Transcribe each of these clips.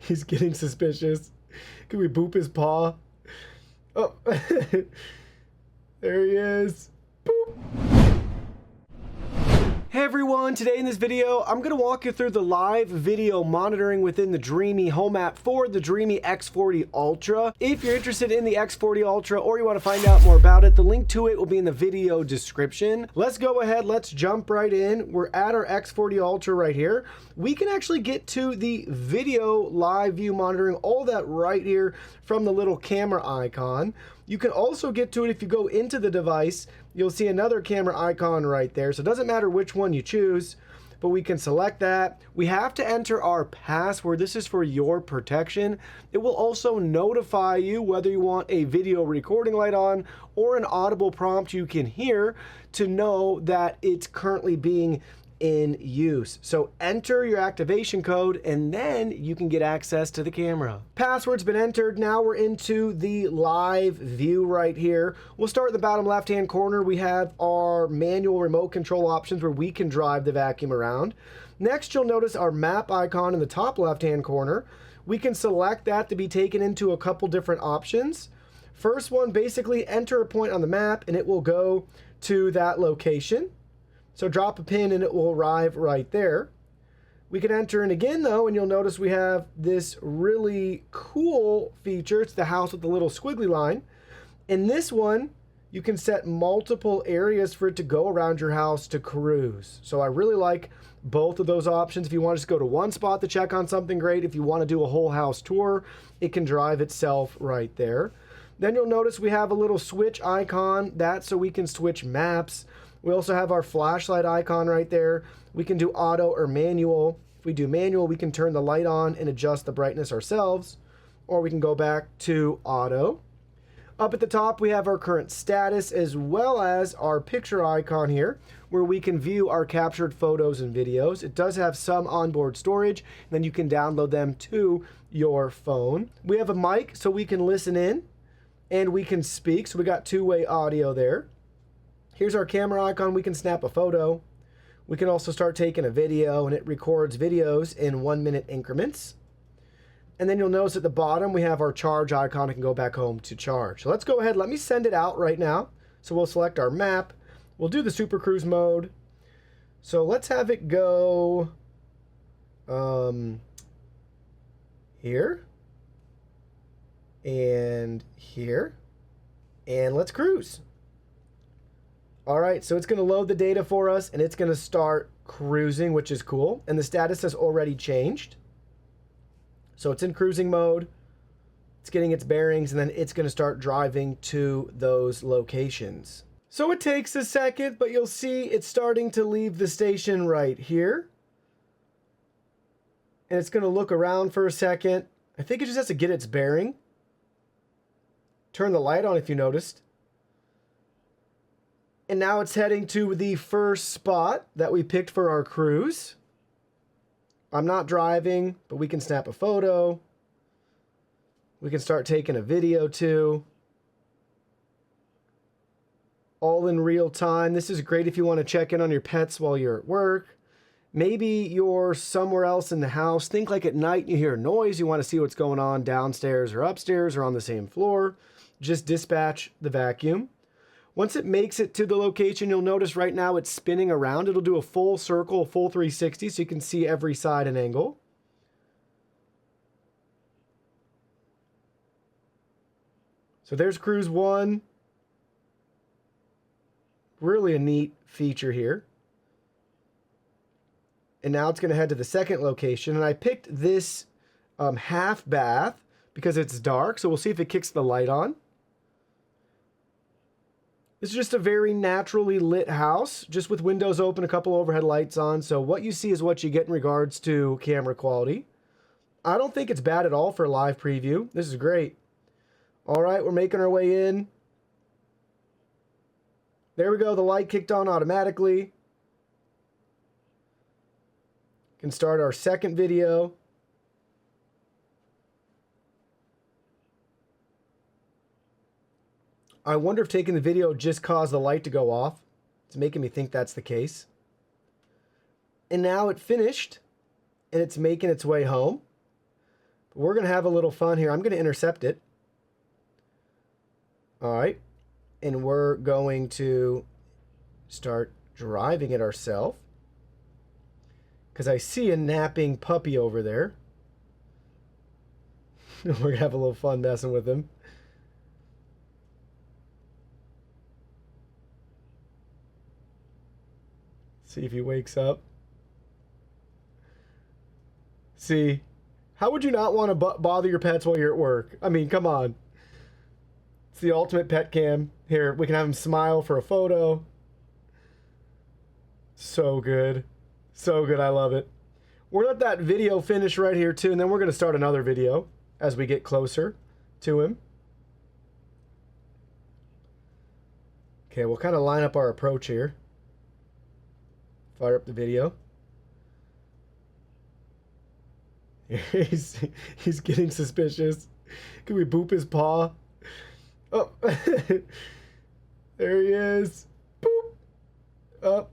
He's getting suspicious. Can we boop his paw? Oh, there he is. Boop. Hey everyone, today in this video, I'm going to walk you through the live video monitoring within the Dreamehome app for the Dreame X40 Ultra. If you're interested in the X40 Ultra or you want to find out more about it, the link to it will be in the video description. Let's go ahead, let's jump right in. We're at our X40 Ultra right here. We can actually get to the video live view monitoring, all that right here from the little camera icon. You can also get to it if you go into the device. You'll see another camera icon right there. So it doesn't matter which one you choose, but we can select that. We have to enter our password. This is for your protection. It will also notify you whether you want a video recording light on or an audible prompt you can hear to know that it's currently being in use. So enter your activation code and then you can get access to the camera. Password's been entered. Now we're into the live view right here. We'll start in the bottom left hand corner. We have our manual remote control options where we can drive the vacuum around. Next, you'll notice our map icon in the top left hand corner. We can select that to be taken into a couple different options. First one, basically enter a point on the map and it will go to that location. So drop a pin and it will arrive right there. We can enter in again though, and you'll notice we have this really cool feature. It's the house with the little squiggly line. In this one, you can set multiple areas for it to go around your house to cruise. So I really like both of those options. If you want to just go to one spot to check on something, great. If you want to do a whole house tour, it can drive itself right there. Then you'll notice we have a little switch icon. That's so we can switch maps. We also have our flashlight icon right there. We can do auto or manual. If we do manual, we can turn the light on and adjust the brightness ourselves, or we can go back to auto. Up at the top, we have our current status as well as our picture icon here, where we can view our captured photos and videos. It does have some onboard storage, and then you can download them to your phone. We have a mic so we can listen in and we can speak. So we got two-way audio there. Here's our camera icon. We can snap a photo. We can also start taking a video, and it records videos in 1 minute increments. And then you'll notice at the bottom, we have our charge icon. I can go back home to charge. So let's go ahead. Let me send it out right now. So we'll select our map. We'll do the Super Cruise mode. So let's have it go here and here. And let's cruise. All right, so it's going to load the data for us, and it's going to start cruising, which is cool. And the status has already changed. So it's in cruising mode. It's getting its bearings, and then it's going to start driving to those locations. So it takes a second, but you'll see it's starting to leave the station right here. And it's going to look around for a second. I think it just has to get its bearing. Turn the light on if you noticed. And now it's heading to the first spot that we picked for our cruise. I'm not driving, but we can snap a photo. We can start taking a video too. All in real time. This is great if you want to check in on your pets while you're at work. Maybe you're somewhere else in the house. Think like at night you hear a noise. You want to see what's going on downstairs or upstairs or on the same floor. Just dispatch the vacuum. Once it makes it to the location, you'll notice right now it's spinning around. It'll do a full circle, a full 360, so you can see every side and angle. So there's cruise one. Really a neat feature here. And now it's going to head to the second location. And I picked this half bath because it's dark, so we'll see if it kicks the light on. This is just a very naturally lit house, just with windows open, a couple overhead lights on. So what you see is what you get in regards to camera quality. I don't think it's bad at all for a live preview. This is great. All right, we're making our way in. There we go. The light kicked on automatically. Can start our second video. I wonder if taking the video just caused the light to go off. It's making me think that's the case. And now it finished, and it's making its way home. We're going to have a little fun here. I'm going to intercept it. All right. And we're going to start driving it ourselves. Because I see a napping puppy over there. We're going to have a little fun messing with him. See if he wakes up. See, how would you not want to bother your pets while you're at work? I mean, come on. It's the ultimate pet cam. Here, we can have him smile for a photo. So good. So good, I love it. We're gonna let that video finish right here too, and then we're gonna start another video as we get closer to him. Okay, we'll kind of line up our approach here. Fire up the video. He's getting suspicious. Can we boop his paw? Oh, there he is. Boop. Oh.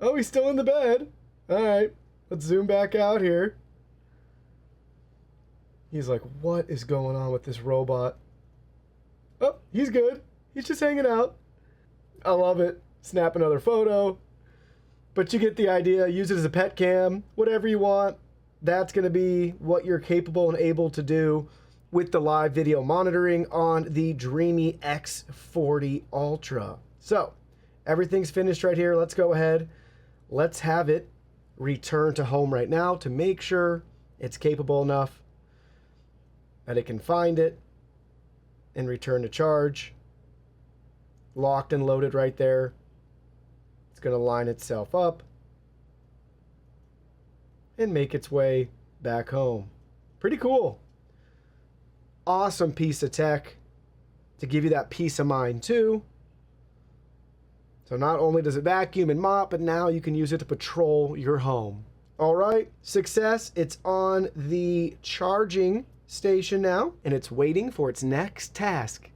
Oh, he's still in the bed. All right, let's zoom back out here. He's like, what is going on with this robot? Oh, he's good. He's just hanging out. I love it. Snap another photo. But you get the idea. Use it as a pet cam, whatever you want. That's going to be what you're capable and able to do with the live video monitoring on the Dreame X40 Ultra. So, everything's finished right here. Let's go ahead. Let's have it return to home right now to make sure it's capable enough that it can find it and return to charge. Locked and loaded right there. It's going to line itself up and make its way back home. Pretty cool. Awesome piece of tech to give you that peace of mind too. So not only does it vacuum and mop, but now you can use it to patrol your home. All right, success. It's on the charging station now, and it's waiting for its next task.